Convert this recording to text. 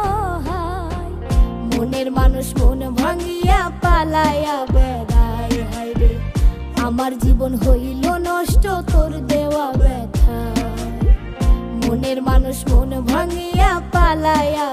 অসহায়। মনের মানুষ মন ভাঙিয়া পালাইয়া বেড়ায়, হায়রে আমার জীবন হইল নষ্ট তোর দেওয়া ব্যথায়। মনের মানুষ মন ভাঙিয়া পালাইয়া